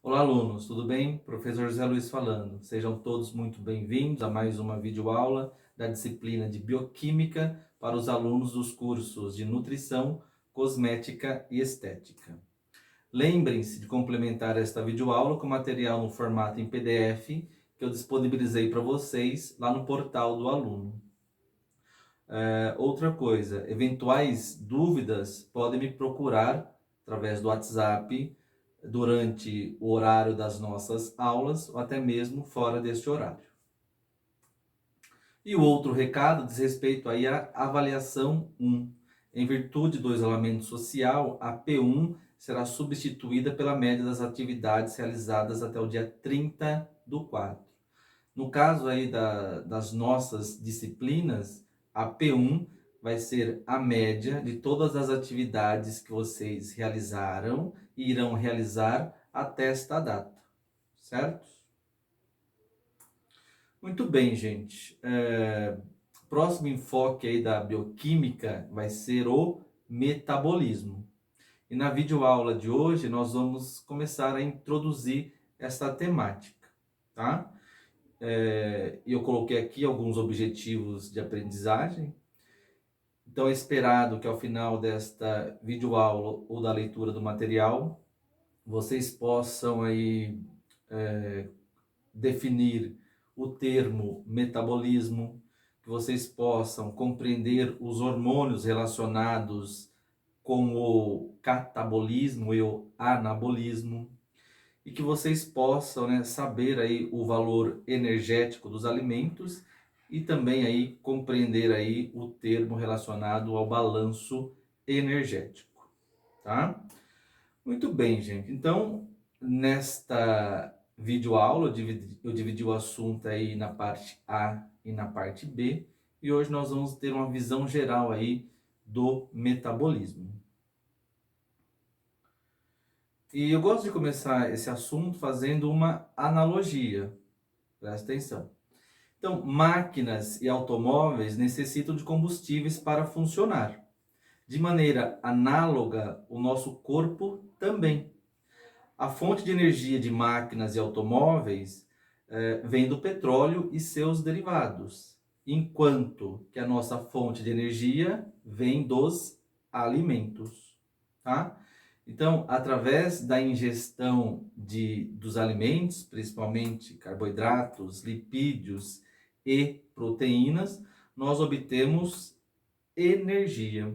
Olá, alunos, tudo bem? Professor José Luiz falando. Sejam todos muito bem-vindos a mais uma videoaula da disciplina de Bioquímica para os alunos dos cursos de Nutrição, Cosmética e Estética. Lembrem-se de complementar esta videoaula com material no formato em PDF que eu disponibilizei para vocês lá no portal do aluno. Outra coisa, eventuais dúvidas podem me procurar através do WhatsApp durante o horário das nossas aulas ou até mesmo fora deste horário. E o outro recado diz respeito aí à avaliação 1. Em virtude do isolamento social, a P1 será substituída pela média das atividades realizadas até o dia 30/4. No caso aí das nossas disciplinas, a P1 vai ser a média de todas as atividades que vocês realizaram e irão realizar até esta data, certo? Muito bem, gente. Próximo enfoque aí da bioquímica vai ser o metabolismo. E na videoaula de hoje nós vamos começar a introduzir essa temática, tá? Eu coloquei aqui alguns objetivos de aprendizagem. Então é esperado que ao final desta videoaula ou da leitura do material, vocês possam aí definir o termo metabolismo, que vocês possam compreender os hormônios relacionados com o catabolismo e o anabolismo, e que vocês possam, né, saber aí o valor energético dos alimentos e também aí compreender aí o termo relacionado ao balanço energético, tá? Muito bem, gente. Então, nesta videoaula, eu dividi o assunto aí na parte A e na parte B, e hoje nós vamos ter uma visão geral aí do metabolismo. E eu gosto de começar esse assunto fazendo uma analogia. Presta atenção. Então, máquinas e automóveis necessitam de combustíveis para funcionar. De maneira análoga, o nosso corpo também. A fonte de energia de máquinas e automóveis vem do petróleo e seus derivados, enquanto que a nossa fonte de energia vem dos alimentos, tá? Então, através da ingestão dos alimentos, principalmente carboidratos, lipídios e proteínas, nós obtemos energia.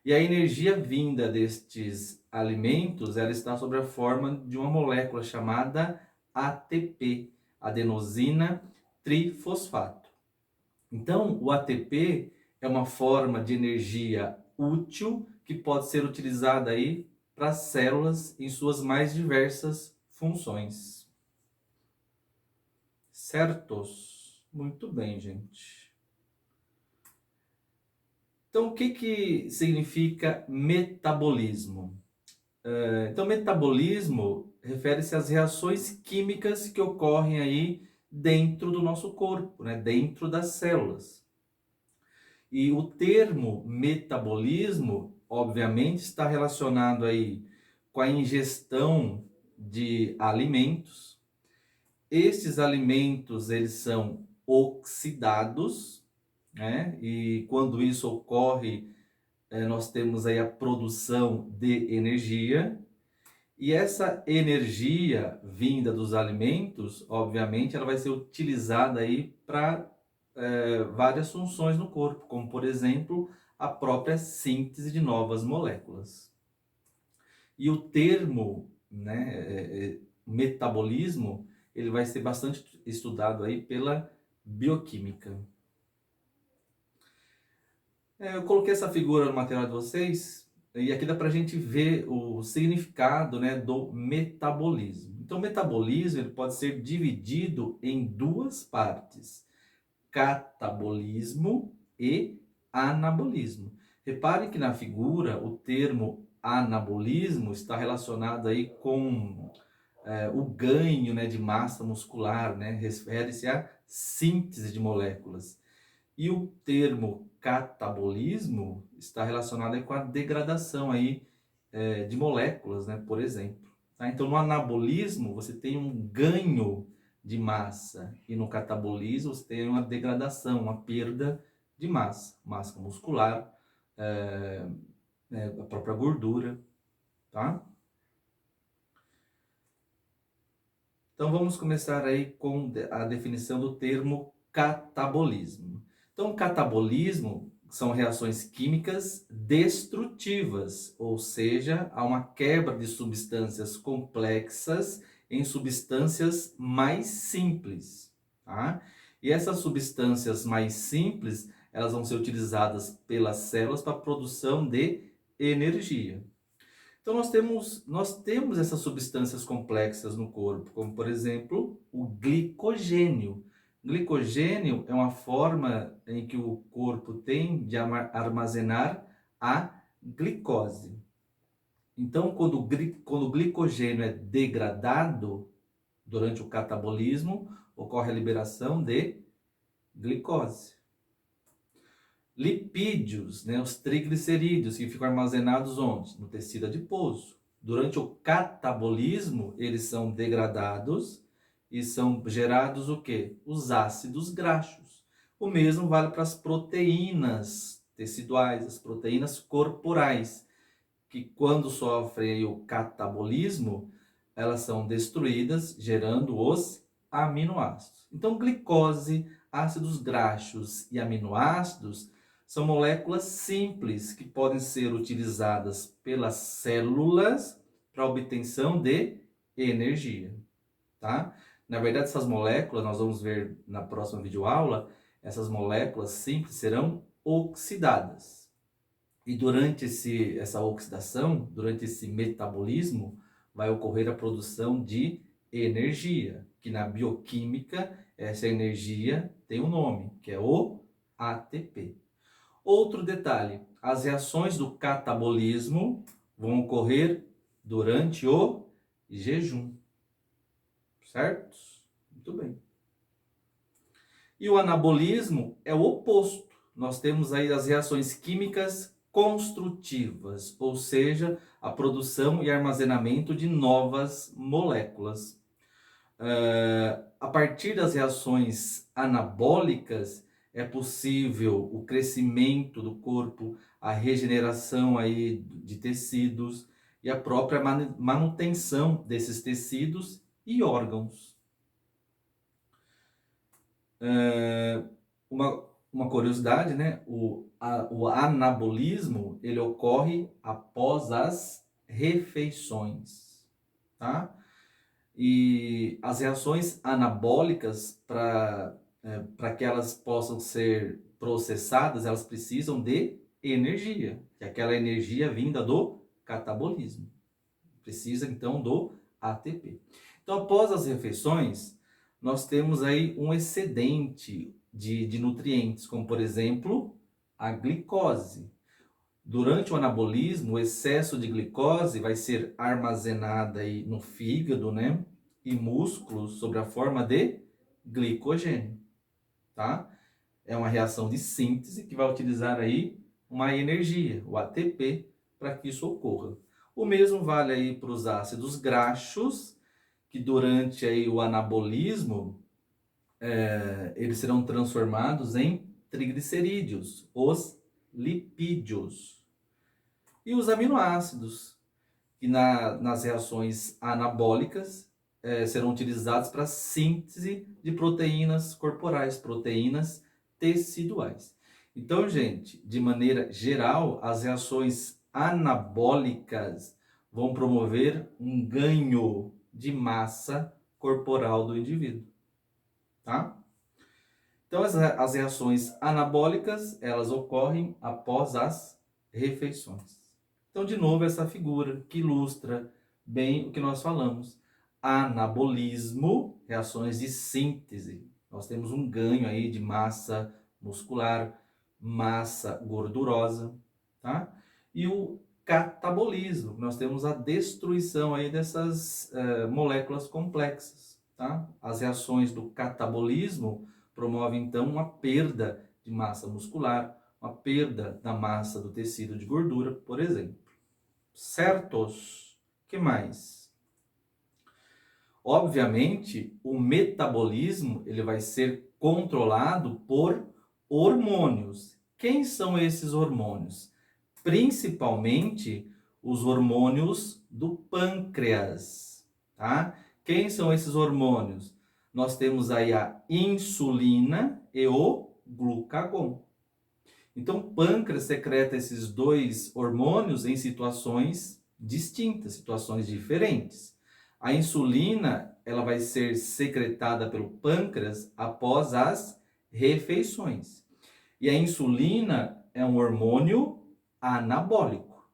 E a energia vinda destes alimentos, ela está sob a forma de uma molécula chamada ATP, adenosina trifosfato. Então, o ATP é uma forma de energia útil que pode ser utilizada aí para as células em suas mais diversas funções. Certos? Muito bem, gente. Então, o que significa metabolismo? Então, metabolismo refere-se às reações químicas que ocorrem aí dentro do nosso corpo, né? Dentro das células. E o termo metabolismo, obviamente, está relacionado aí com a ingestão de alimentos. Estes alimentos, eles são oxidados, né? E quando isso ocorre, nós temos aí a produção de energia. E essa energia vinda dos alimentos, obviamente, ela vai ser utilizada aí para várias funções no corpo, como por exemplo, a própria síntese de novas moléculas. E o termo, né, metabolismo, ele vai ser bastante estudado aí pela bioquímica. Eu coloquei essa figura no material de vocês, e aqui dá para a gente ver o significado, né, do metabolismo. Então, o metabolismo ele pode ser dividido em duas partes: catabolismo e anabolismo. Repare que na figura o termo anabolismo está relacionado aí com o ganho, né, de massa muscular, né, refere-se à síntese de moléculas. E o termo catabolismo está relacionado aí com a degradação aí, de moléculas, né, por exemplo. Tá? Então, no anabolismo, você tem um ganho de massa, e no catabolismo, você tem uma degradação, uma perda de massa, massa muscular, é, a própria gordura, tá? Então, vamos começar aí com a definição do termo catabolismo. Então, catabolismo são reações químicas destrutivas, ou seja, há uma quebra de substâncias complexas em substâncias mais simples, tá? E essas substâncias mais simples, elas vão ser utilizadas pelas células para a produção de energia. Então nós temos essas substâncias complexas no corpo, como por exemplo o glicogênio. Glicogênio é uma forma em que o corpo tem de armazenar a glicose. Então, quando o glicogênio é degradado durante o catabolismo, ocorre a liberação de glicose. Lipídios, né, os triglicerídeos, que ficam armazenados onde? No tecido adiposo. Durante o catabolismo, eles são degradados e são gerados o quê? Os ácidos graxos. O mesmo vale para as proteínas teciduais, as proteínas corporais, que quando sofrem aí o catabolismo, elas são destruídas, gerando os aminoácidos. Então, glicose, ácidos graxos e aminoácidos são moléculas simples que podem ser utilizadas pelas células para obtenção de energia, tá? Na verdade, essas moléculas, nós vamos ver na próxima videoaula, essas moléculas simples serão oxidadas. E durante essa oxidação, durante esse metabolismo, vai ocorrer a produção de energia, que na bioquímica, essa energia tem um nome, que é o ATP. Outro detalhe, as reações do catabolismo vão ocorrer durante o jejum, certo? Muito bem. E o anabolismo é o oposto. Nós temos aí as reações químicas construtivas, ou seja, a produção e armazenamento de novas moléculas. A partir das reações anabólicas, é possível o crescimento do corpo, a regeneração aí de tecidos e a própria manutenção desses tecidos e órgãos. Uma curiosidade, né? O anabolismo, ele ocorre após as refeições, tá? E as reações anabólicas, para que elas possam ser processadas, elas precisam de energia, que é aquela energia vinda do catabolismo. Precisa, então, do ATP. Então, após as refeições, nós temos aí um excedente de nutrientes, como, por exemplo, a glicose. Durante o anabolismo, o excesso de glicose vai ser armazenada aí no fígado, né? E músculos sob a forma de glicogênio, tá? É uma reação de síntese que vai utilizar aí uma energia, o ATP, para que isso ocorra. O mesmo vale aí para os ácidos graxos, que durante aí o anabolismo, eles serão transformados em triglicerídeos, os lipídios. E os aminoácidos, que nas reações anabólicas serão utilizados para a síntese de proteínas corporais, proteínas teciduais. Então, gente, de maneira geral, as reações anabólicas vão promover um ganho de massa corporal do indivíduo, tá? Então, as reações anabólicas, elas ocorrem após as refeições. Então, de novo, essa figura que ilustra bem o que nós falamos. Anabolismo, reações de síntese. Nós temos um ganho aí de massa muscular, massa gordurosa, tá? E o catabolismo, nós temos a destruição aí dessas moléculas complexas, tá? As reações do catabolismo promovem, então, uma perda de massa muscular, uma perda da massa do tecido de gordura, por exemplo. Certos? Que mais? Obviamente, o metabolismo ele vai ser controlado por hormônios. Quem são esses hormônios? Principalmente os hormônios do pâncreas, tá? Quem são esses hormônios? Nós temos aí a insulina e o glucagon. Então, o pâncreas secreta esses dois hormônios em situações distintas, situações diferentes. A insulina, ela vai ser secretada pelo pâncreas após as refeições. E a insulina é um hormônio anabólico,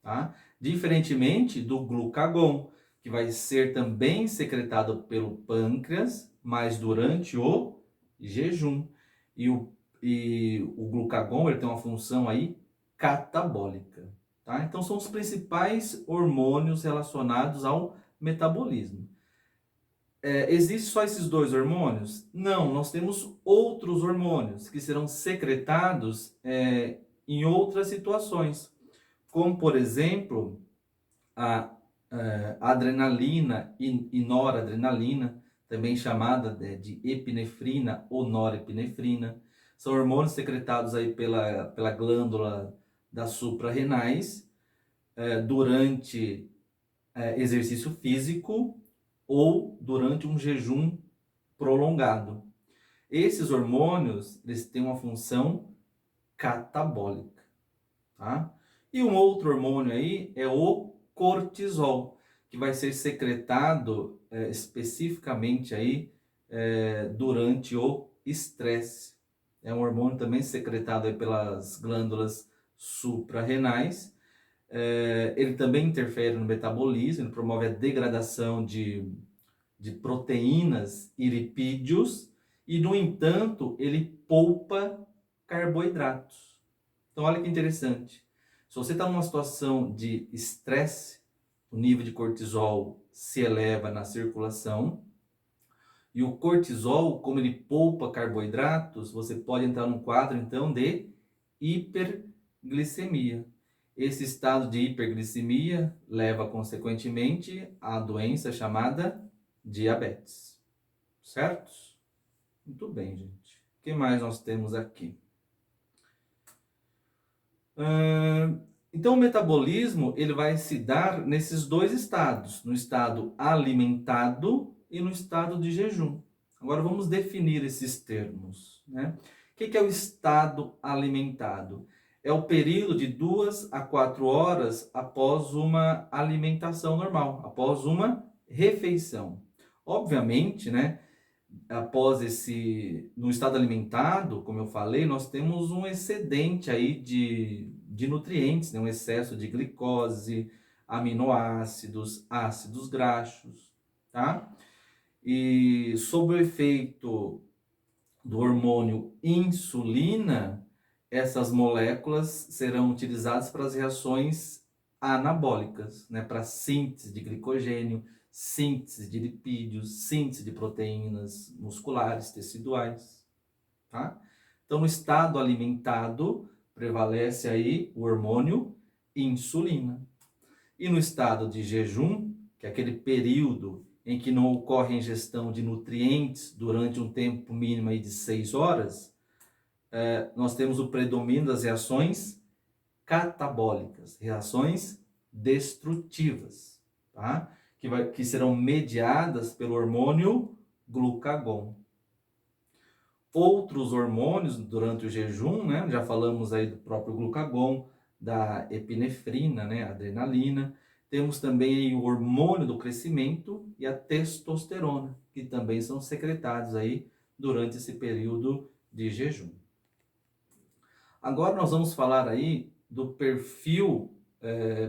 tá? Diferentemente do glucagon, que vai ser também secretado pelo pâncreas, mas durante o jejum. E o glucagon ele tem uma função aí catabólica, tá? Então são os principais hormônios relacionados ao metabolismo. Existem só esses dois hormônios? Não, nós temos outros hormônios que serão secretados em outras situações, como por exemplo a adrenalina e noradrenalina, também chamada de epinefrina ou norepinefrina. São hormônios secretados aí pela glândula das suprarrenais durante exercício físico ou durante um jejum prolongado. Esses hormônios, eles têm uma função catabólica, tá? E um outro hormônio aí é o cortisol, que vai ser secretado especificamente aí durante o estresse. É um hormônio também secretado aí pelas glândulas suprarrenais. Ele também interfere no metabolismo, ele promove a degradação de proteínas e lipídios, e, no entanto, ele poupa carboidratos. Então, olha que interessante. Se você está numa situação de estresse, o nível de cortisol se eleva na circulação, e o cortisol, como ele poupa carboidratos, você pode entrar num quadro, então, de hiperglicemia. Esse estado de hiperglicemia leva, consequentemente, à doença chamada diabetes. Certo? Muito bem, gente. O que mais nós temos aqui? Então, o metabolismo ele vai se dar nesses dois estados, no estado alimentado e no estado de jejum. Agora, vamos definir esses termos, né? O que é o estado alimentado? É o período de 2 a 4 horas após uma alimentação normal, após uma refeição. Obviamente, né? No estado alimentado, como eu falei, nós temos um excedente aí de nutrientes, né? Um excesso de glicose, aminoácidos, ácidos graxos, tá? E sob o efeito do hormônio insulina, essas moléculas serão utilizadas para as reações anabólicas, né? Para síntese de glicogênio, síntese de lipídios, síntese de proteínas musculares, teciduais, tá? Então, no estado alimentado, prevalece aí o hormônio insulina. E no estado de jejum, que é aquele período em que não ocorre ingestão de nutrientes durante um tempo mínimo aí de 6 horas, nós temos o predomínio das reações catabólicas, reações destrutivas, tá? Que serão mediadas pelo hormônio glucagon. Outros hormônios durante o jejum, né? Já falamos aí do próprio glucagon, da epinefrina, né? Adrenalina. Temos também aí o hormônio do crescimento e a testosterona, que também são secretados aí durante esse período de jejum. Agora nós vamos falar aí do perfil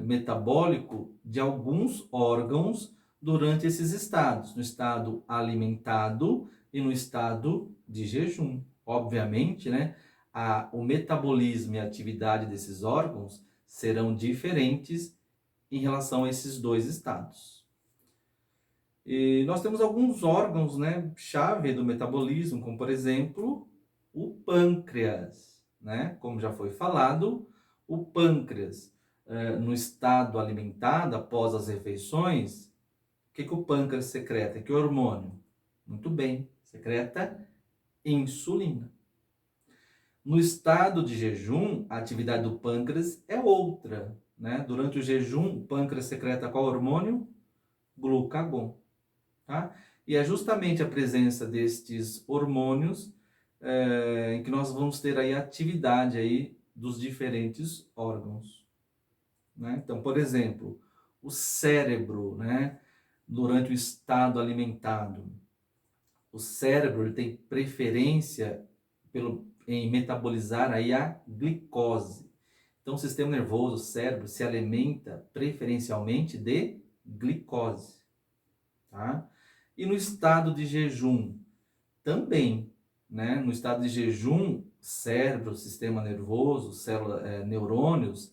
metabólico de alguns órgãos durante esses estados, no estado alimentado e no estado de jejum. Obviamente, né, o metabolismo e a atividade desses órgãos serão diferentes em relação a esses dois estados. E nós temos alguns órgãos, né, chave do metabolismo, como por exemplo o pâncreas, né? Como já foi falado, o pâncreas no estado alimentado após as refeições, o que o pâncreas secreta? Que hormônio? Muito bem, secreta insulina. No estado de jejum, a atividade do pâncreas é outra, né? Durante o jejum, o pâncreas secreta qual hormônio? Glucagon, tá? E é justamente a presença destes hormônios em que nós vamos ter aí a atividade aí dos diferentes órgãos, né? Então, por exemplo, o cérebro, né? Durante o estado alimentado, o cérebro ele tem preferência em metabolizar aí a glicose. Então, o sistema nervoso, o cérebro, se alimenta preferencialmente de glicose, tá? E no estado de jejum, também, né? No estado de jejum, cérebro, sistema nervoso, neurônios,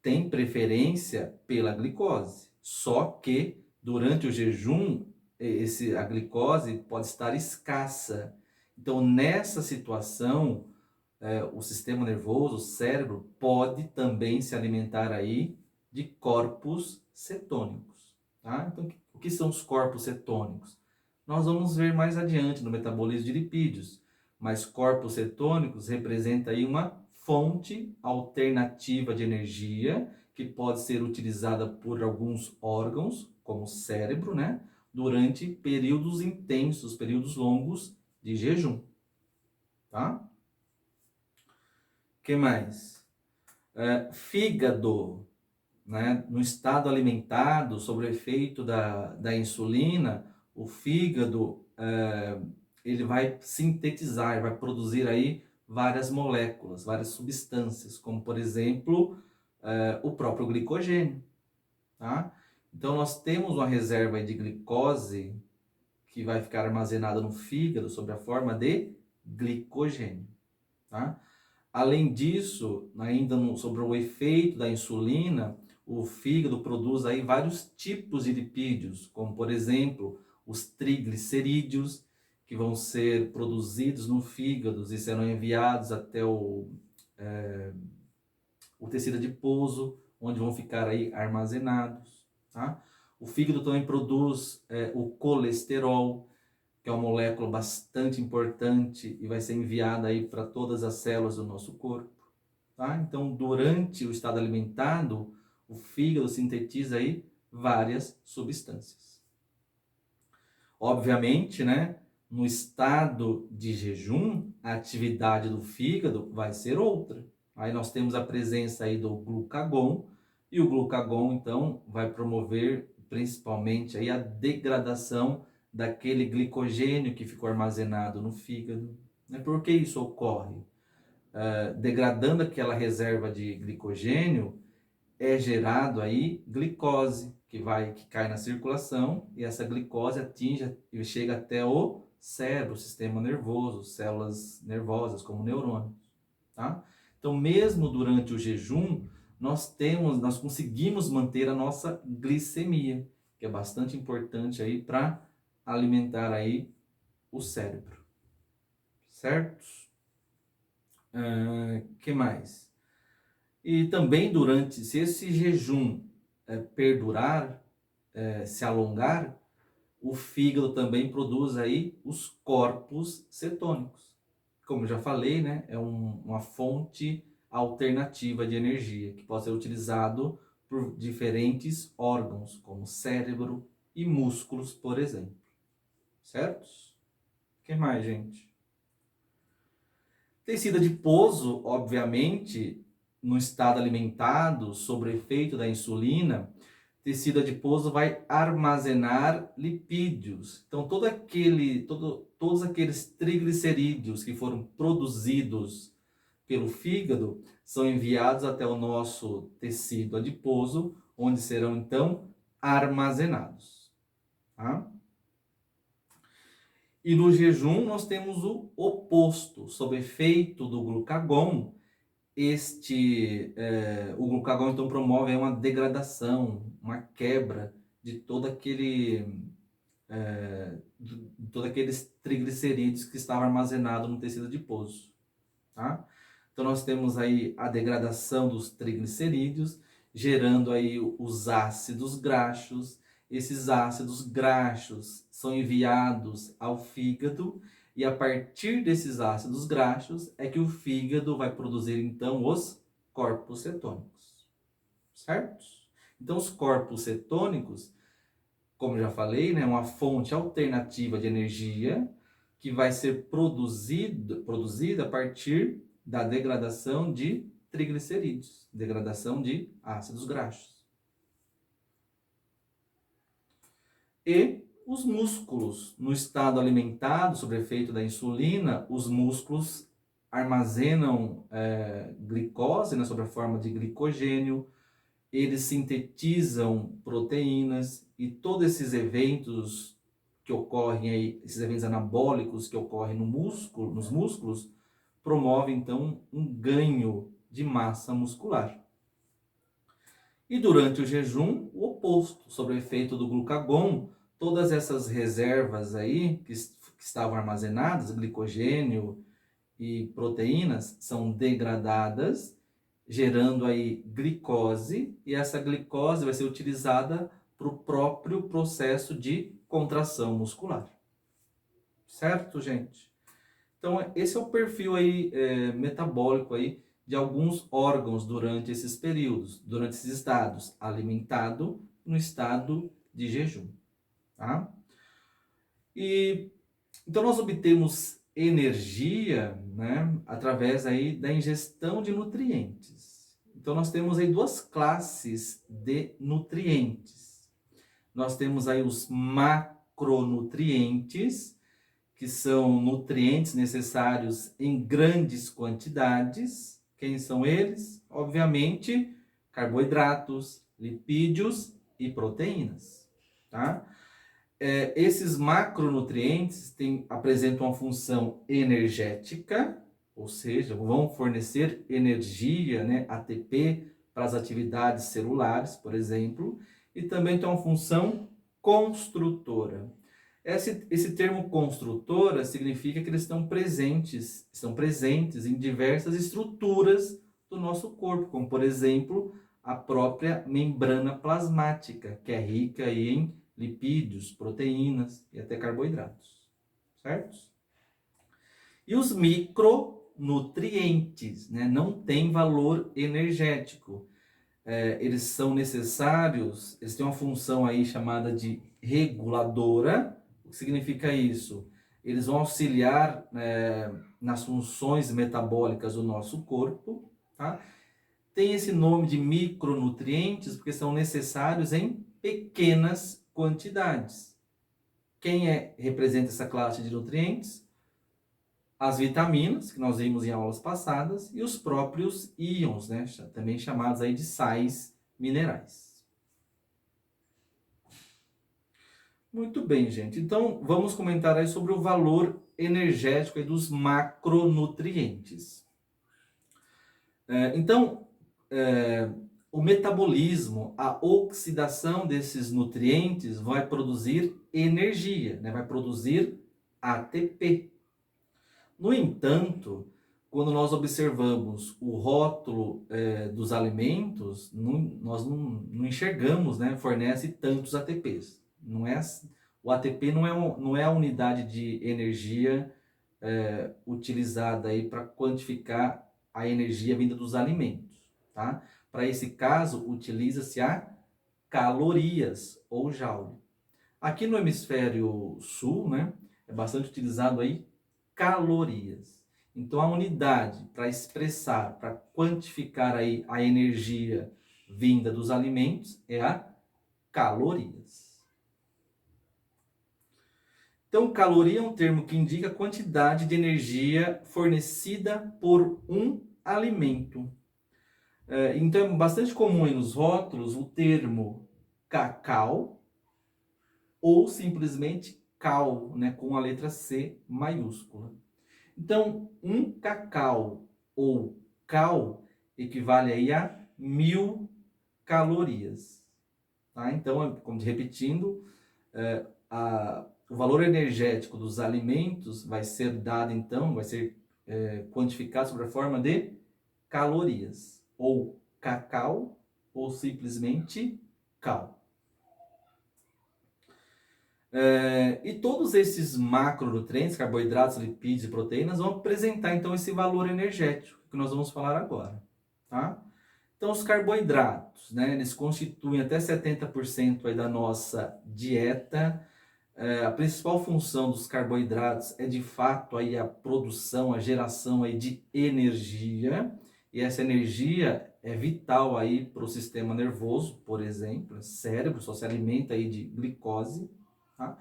têm preferência pela glicose. Só que, durante o jejum, a glicose pode estar escassa. Então, nessa situação, o sistema nervoso, o cérebro, pode também se alimentar aí de corpos cetônicos, tá? Então, o que são os corpos cetônicos? Nós vamos ver mais adiante no metabolismo de lipídios, mas corpos cetônicos representa aí uma fonte alternativa de energia que pode ser utilizada por alguns órgãos, como o cérebro, né? Durante períodos intensos, períodos longos de jejum, tá? Que mais? Fígado, né? No estado alimentado, sob o efeito da insulina, o fígado ele vai sintetizar, vai produzir aí várias moléculas, várias substâncias, como por exemplo o próprio glicogênio, tá? Então nós temos uma reserva de glicose que vai ficar armazenada no fígado sob a forma de glicogênio, tá? Além disso, ainda sobre o efeito da insulina, o fígado produz aí vários tipos de lipídios, como por exemplo, os triglicerídeos, que vão ser produzidos no fígado e serão enviados até o tecido adiposo, onde vão ficar aí armazenados, tá? O fígado também produz o colesterol, que é uma molécula bastante importante e vai ser enviada aí para todas as células do nosso corpo, tá? Então, durante o estado alimentado, o fígado sintetiza aí várias substâncias. Obviamente, né, no estado de jejum, a atividade do fígado vai ser outra. Aí nós temos a presença aí do glucagon, e o glucagon, então, vai promover principalmente aí a degradação daquele glicogênio que ficou armazenado no fígado. Por que isso ocorre? Degradando aquela reserva de glicogênio, é gerado aí glicose, que cai na circulação, e essa glicose atinge e chega até o cérebro, o sistema nervoso, células nervosas, como neurônios, tá? Então, mesmo durante o jejum, nós conseguimos manter a nossa glicemia, que é bastante importante aí para alimentar aí o cérebro, certo? Que mais? E também se esse jejum perdurar, se alongar, o fígado também produz aí os corpos cetônicos. Como eu já falei, né, é uma fonte alternativa de energia que pode ser utilizado por diferentes órgãos, como cérebro e músculos, por exemplo. Certo? O que mais, gente? Tecido adiposo, obviamente, no estado alimentado, sob o efeito da insulina, tecido adiposo vai armazenar lipídios. Então, todos aqueles triglicerídeos que foram produzidos pelo fígado são enviados até o nosso tecido adiposo, onde serão então armazenados, tá? E no jejum nós temos o oposto, sob efeito do glucagon. O glucagon então promove uma degradação, uma quebra de de todos aqueles triglicerídeos que estavam armazenados no tecido adiposo, tá? Então nós temos aí a degradação dos triglicerídeos, gerando aí os ácidos graxos, esses ácidos graxos são enviados ao fígado e a partir desses ácidos graxos é que o fígado vai produzir então os corpos cetônicos, certo? Então os corpos cetônicos, como já falei, né, é uma fonte alternativa de energia que vai ser produzida a partir da degradação de triglicerídeos, degradação de ácidos graxos. E os músculos, no estado alimentado, sob efeito da insulina, os músculos armazenam glicose, né, sob a forma de glicogênio, eles sintetizam proteínas e todos esses eventos que ocorrem aí, esses eventos anabólicos que ocorrem no músculo, nos músculos, promovem então um ganho de massa muscular. E durante o jejum, o oposto, sob o efeito do glucagon, todas essas reservas aí que estavam armazenadas, glicogênio e proteínas, são degradadas, gerando aí glicose, e essa glicose vai ser utilizada para o próprio processo de contração muscular. Certo, gente? Então, esse é o perfil aí, metabólico aí de alguns órgãos durante esses períodos, durante esses estados, alimentado no estado de jejum, tá? E então nós obtemos energia, né, através aí da ingestão de nutrientes. Então nós temos aí duas classes de nutrientes. Nós temos aí os macronutrientes, que são nutrientes necessários em grandes quantidades. Quem são eles? Obviamente, carboidratos, lipídios e proteínas, tá? Esses macronutrientes apresentam uma função energética, ou seja, vão fornecer energia, né, ATP, para as atividades celulares, por exemplo, e também tem uma função construtora. Esse termo construtora significa que eles estão presentes em diversas estruturas do nosso corpo, como por exemplo a própria membrana plasmática, que é rica em lipídios, proteínas e até carboidratos, certo? E os micronutrientes, né, não têm valor energético. Eles são necessários, eles têm uma função aí chamada de reguladora. O que significa isso? Eles vão auxiliar nas funções metabólicas do nosso corpo, tá? Tem esse nome de micronutrientes porque são necessários em pequenas quantidades. Quem representa essa classe de nutrientes? As vitaminas, que nós vimos em aulas passadas, e os próprios íons, né, também chamados aí de sais minerais. Muito bem, gente. Então, vamos comentar aí sobre o valor energético aí dos macronutrientes. O metabolismo, a oxidação desses nutrientes vai produzir energia, né, vai produzir ATP. No entanto, quando nós observamos o rótulo dos alimentos, nós não enxergamos, né, fornece tantos ATPs. O ATP não é a unidade de energia utilizada para quantificar a energia vinda dos alimentos. Tá? Para esse caso, utiliza-se a calorias ou joule. Aqui no hemisfério sul, né, é bastante utilizado aí calorias. Então, a unidade para expressar, para quantificar aí a energia vinda dos alimentos é a calorias. Então, caloria é um termo que indica a quantidade de energia fornecida por um alimento. Então, é bastante comum aí nos rótulos o termo cacau ou simplesmente cal, né, com a letra C maiúscula. Então, um cacau ou cal equivale aí a 1000 calorias. Tá? Então, como repetindo, o valor energético dos alimentos vai ser dado, então, vai ser quantificado sob a forma de calorias, ou cacau, ou simplesmente cal. E todos esses macronutrientes, carboidratos, lipídios e proteínas, vão apresentar então esse valor energético que nós vamos falar agora, tá? Então, os carboidratos, né, eles constituem até 70% aí da nossa dieta. A principal função dos carboidratos é de fato aí a produção, a geração aí de energia, e essa energia é vital aí para o sistema nervoso, por exemplo, o cérebro só se alimenta aí de glicose, tá?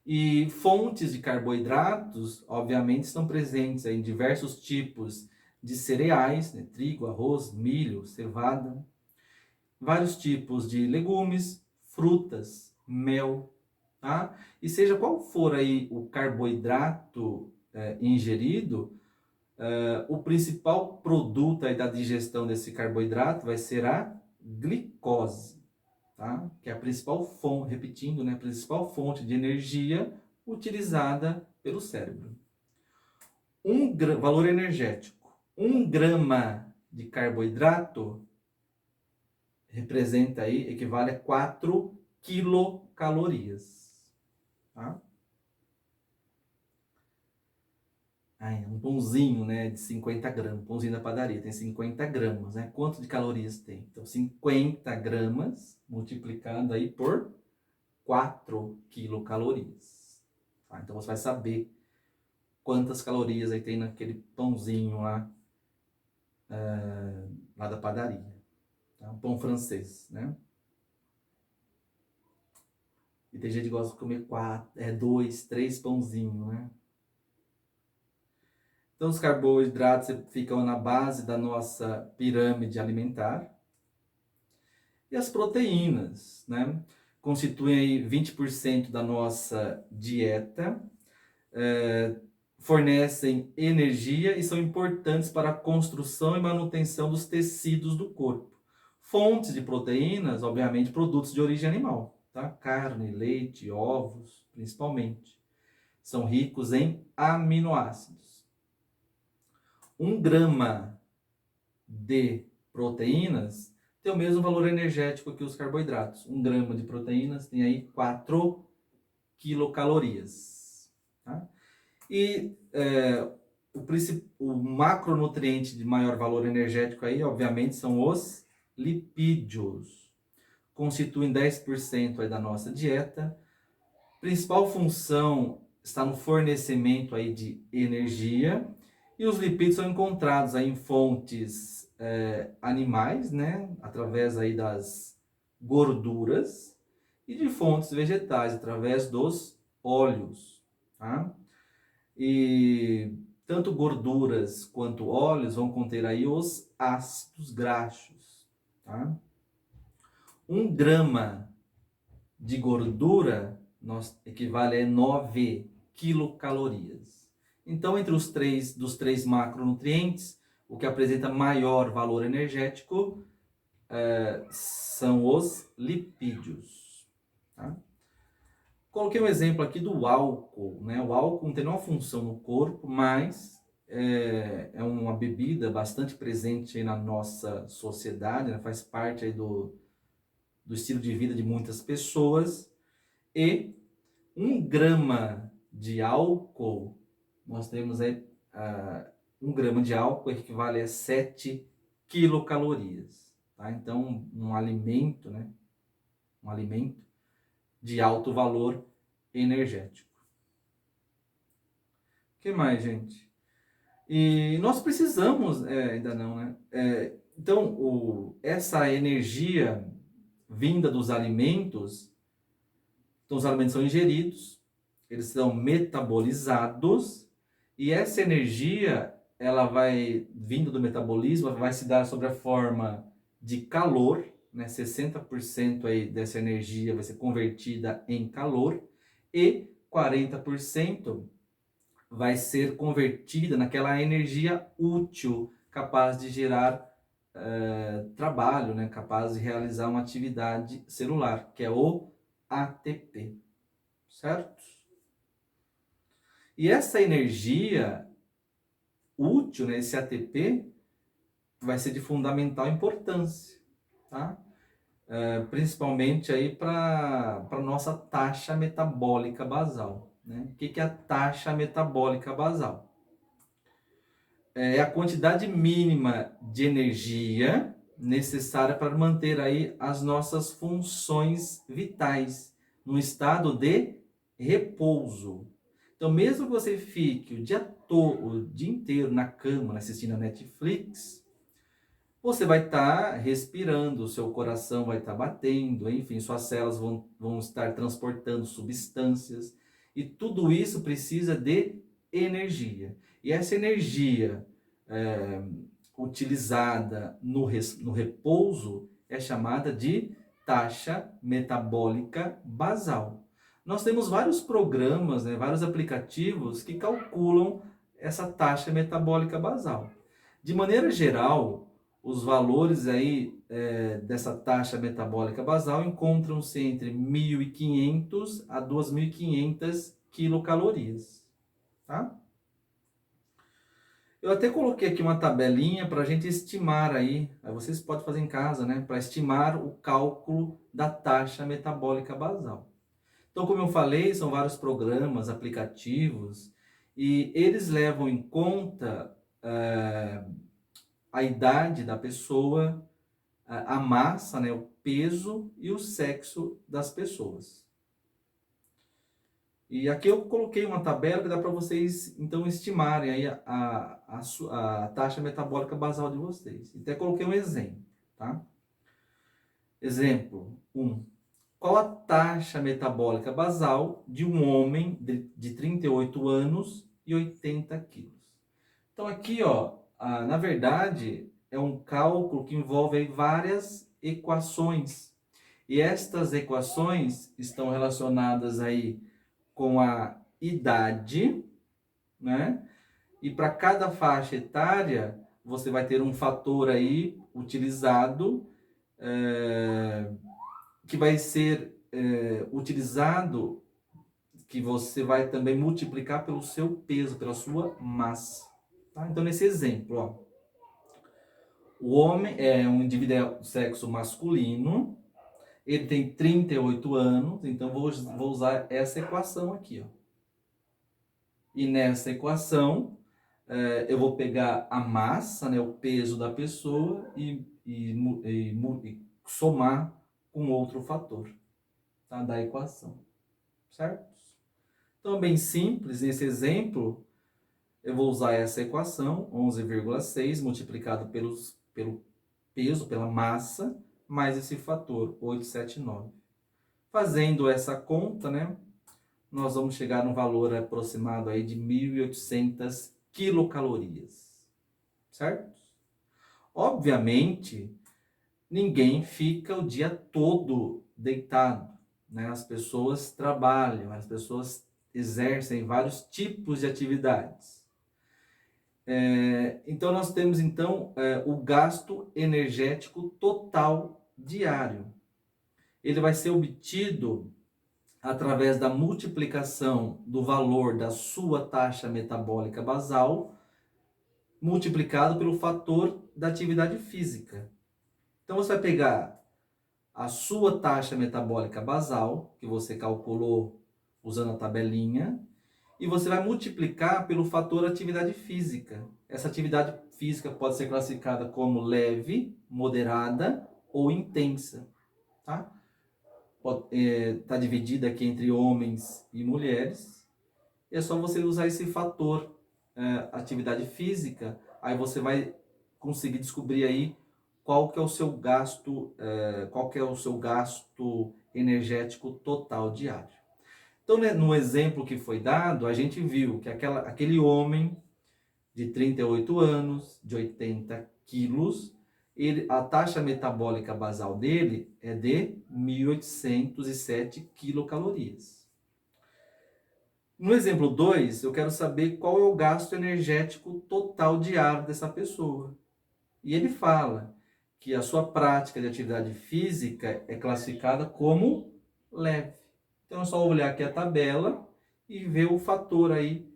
E fontes de carboidratos, obviamente, estão presentes aí em diversos tipos de cereais, né? Trigo, arroz, milho, cevada, vários tipos de legumes, frutas, mel, tá? E seja qual for aí o carboidrato ingerido, o principal produto aí da digestão desse carboidrato vai ser a glicose, tá? Que é a principal fonte, repetindo, né, a principal fonte de energia utilizada pelo cérebro. Valor energético. 1 grama de carboidrato representa aí, equivale a 4 quilocalorias, tá? Um pãozinho, né, de 50 gramas, pãozinho da padaria, tem 50 gramas, né? Quanto de calorias tem? Então, 50 gramas multiplicado aí por 4 quilocalorias. Tá? Então, você vai saber quantas calorias aí tem naquele pãozinho lá, lá da padaria. Tá? Um pão francês, né? E tem gente que gosta de comer 2, 3 pãozinhos, né? Então, os carboidratos ficam na base da nossa pirâmide alimentar. E as proteínas, né? Constituem aí 20% da nossa dieta, fornecem energia e são importantes para a construção e manutenção dos tecidos do corpo. Fontes de proteínas, obviamente, produtos de origem animal, tá? Carne, leite, ovos, principalmente. São ricos em aminoácidos. 1 grama de proteínas tem o mesmo valor energético que os carboidratos. 1 grama de proteínas tem aí 4 quilocalorias. Tá? E o macronutriente de maior valor energético aí, obviamente, são os lipídios. Constituem 10% aí da nossa dieta. Principal função está no fornecimento aí de energia. E os lipídios são encontrados aí em fontes animais, né? Através aí das gorduras, e de fontes vegetais, através dos óleos. Tá? E tanto gorduras quanto óleos vão conter aí os ácidos graxos. Tá? 1 grama de gordura equivale a 9 quilocalorias. Então, entre dos três macronutrientes, o que apresenta maior valor energético são os lipídios. Tá? Coloquei um exemplo aqui do álcool, né? O álcool não tem nenhuma função no corpo, mas é uma bebida bastante presente aí na nossa sociedade, né? Faz parte aí do estilo de vida de muitas pessoas. E 1 grama de álcool, nós temos aí 1 grama de álcool equivale a 7 quilocalorias. Tá? Então, um alimento, né? Um alimento de alto valor energético. O que mais, gente? E nós precisamos, ainda não, né? Então, essa energia vinda dos alimentos, então os alimentos são ingeridos, eles são metabolizados, e essa energia, ela vai, vindo do metabolismo, vai se dar sob a forma de calor, né? 60% aí dessa energia vai ser convertida em calor, e 40% vai ser convertida naquela energia útil, capaz de gerar trabalho, né? Capaz de realizar uma atividade celular, que é o ATP, certo? E essa energia útil, né, esse ATP, vai ser de fundamental importância, tá? principalmente aí para a nossa taxa metabólica basal, né? O que que é a taxa metabólica basal? É a quantidade mínima de energia necessária para manter aí as nossas funções vitais no estado de repouso. Então, mesmo que você fique o dia todo, o dia inteiro na cama, assistindo a Netflix, você vai estar respirando, o seu coração vai estar batendo, enfim, suas células vão estar transportando substâncias, e tudo isso precisa de energia. E essa energia é, utilizada no repouso é chamada de taxa metabólica basal. Nós temos vários programas, né, vários aplicativos que calculam essa taxa metabólica basal. De maneira geral, os valores aí dessa taxa metabólica basal encontram-se entre 1.500 a 2.500 quilocalorias, tá? Eu até coloquei aqui uma tabelinha para a gente estimar aí vocês podem fazer em casa, né? Para estimar o cálculo da taxa metabólica basal. Então, como eu falei, são vários programas, aplicativos, e eles levam em conta a idade da pessoa, a massa, né, o peso e o sexo das pessoas. E aqui eu coloquei uma tabela que dá para vocês, então, estimarem aí a taxa metabólica basal de vocês. Até coloquei um exemplo, tá? Exemplo 1. Qual a taxa metabólica basal de um homem de 38 anos e 80 quilos? Então aqui, ó, na verdade, é um cálculo que envolve aí várias equações. E estas equações estão relacionadas aí com a idade, né? E para cada faixa etária, você vai ter um fator aí utilizado, que vai ser utilizado, que você vai também multiplicar pelo seu peso, pela sua massa. Tá? Então, nesse exemplo, ó, o homem é um indivíduo do sexo masculino, ele tem 38 anos, então vou usar essa equação aqui, ó. E nessa equação, eu vou pegar a massa, né, o peso da pessoa e somar com outro fator, tá, da equação, certo? Então, bem simples, nesse exemplo, eu vou usar essa equação, 11,6 multiplicado pelo peso, pela massa, mais esse fator, 879. Fazendo essa conta, né, nós vamos chegar num valor aproximado aí de 1.800 quilocalorias, certo? Obviamente, ninguém fica o dia todo deitado, né? As pessoas trabalham, as pessoas exercem vários tipos de atividades. Então, nós temos o gasto energético total diário. Ele vai ser obtido através da multiplicação do valor da sua taxa metabólica basal, multiplicado pelo fator da atividade física. Então, você vai pegar a sua taxa metabólica basal, que você calculou usando a tabelinha, e você vai multiplicar pelo fator atividade física. Essa atividade física pode ser classificada como leve, moderada ou intensa, tá? Está dividida aqui entre homens e mulheres. É só você usar esse fator atividade física, aí você vai conseguir descobrir aí qual que é o seu gasto, qual que é o seu gasto energético total diário. Então, né, no exemplo que foi dado, a gente viu que aquele homem de 38 anos, de 80 quilos, a taxa metabólica basal dele é de 1.807 quilocalorias. No exemplo 2, eu quero saber qual é o gasto energético total diário dessa pessoa. E ele fala que a sua prática de atividade física é classificada como leve. Então é só olhar aqui a tabela e ver o fator aí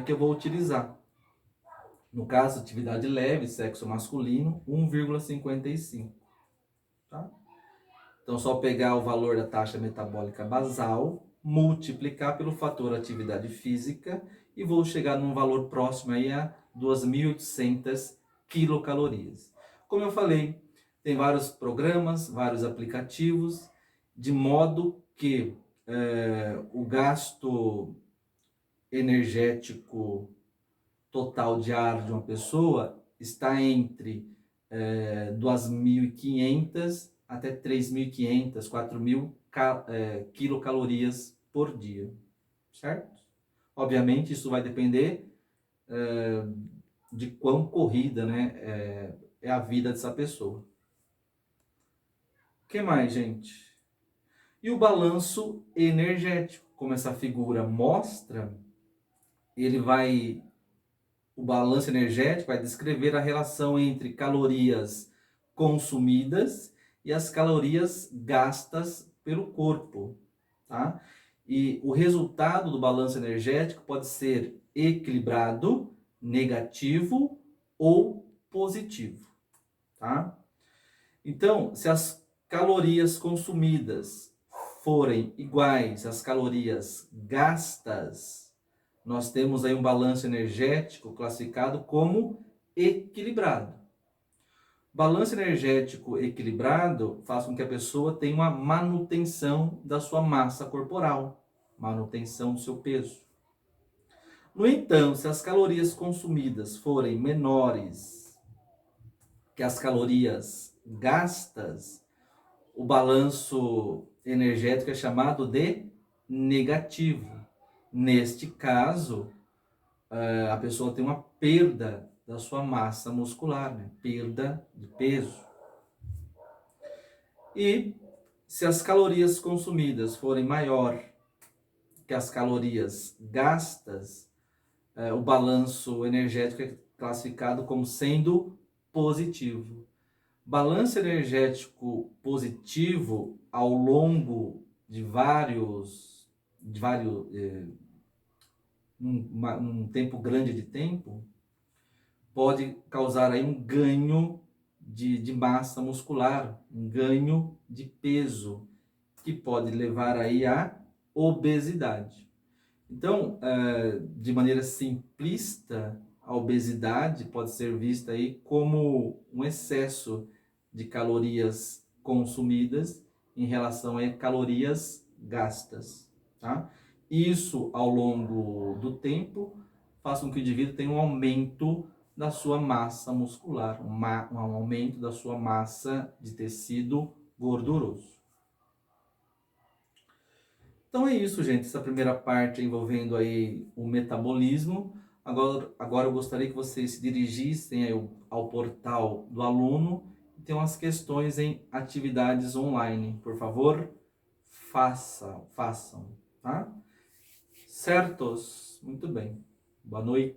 que eu vou utilizar. No caso, atividade leve, sexo masculino, 1,55. Tá? Então, só pegar o valor da taxa metabólica basal, multiplicar pelo fator atividade física e vou chegar num valor próximo aí a 2.800 quilocalorias. Como eu falei, tem vários programas, vários aplicativos, de modo que o gasto energético total diário de uma pessoa está entre 2.500 até 3.500, 4.000 quilocalorias por dia, certo? Obviamente isso vai depender de quão corrida, né, é a vida dessa pessoa. O que mais, gente? E o balanço energético, como essa figura mostra, o balanço energético vai descrever a relação entre calorias consumidas e as calorias gastas pelo corpo, tá? E o resultado do balanço energético pode ser equilibrado, negativo ou positivo, tá? Então, se as calorias consumidas forem iguais às calorias gastas, nós temos aí um balanço energético classificado como equilibrado. Balanço energético equilibrado faz com que a pessoa tenha uma manutenção da sua massa corporal, manutenção do seu peso. No entanto, se as calorias consumidas forem menores que as calorias gastas, o balanço energético é chamado de negativo. Neste caso, a pessoa tem uma perda da sua massa muscular, né? Perda de peso. E se as calorias consumidas forem maior que as calorias gastas, o balanço energético é classificado como sendo positivo. Balanço energético positivo ao longo de num tempo grande de tempo, pode causar aí um ganho de massa muscular, um ganho de peso, que pode levar aí à obesidade. Então, de maneira simplista, a obesidade pode ser vista aí como um excesso de calorias consumidas em relação a calorias gastas, tá? Isso, ao longo do tempo, faz com que o indivíduo tenha um aumento da sua massa muscular, um aumento da sua massa de tecido gorduroso. Então é isso, gente, essa primeira parte envolvendo aí o metabolismo. Agora eu gostaria que vocês se dirigissem aí ao portal do aluno e tem umas questões em atividades online. Por favor, façam, tá? Certos? Muito bem. Boa noite.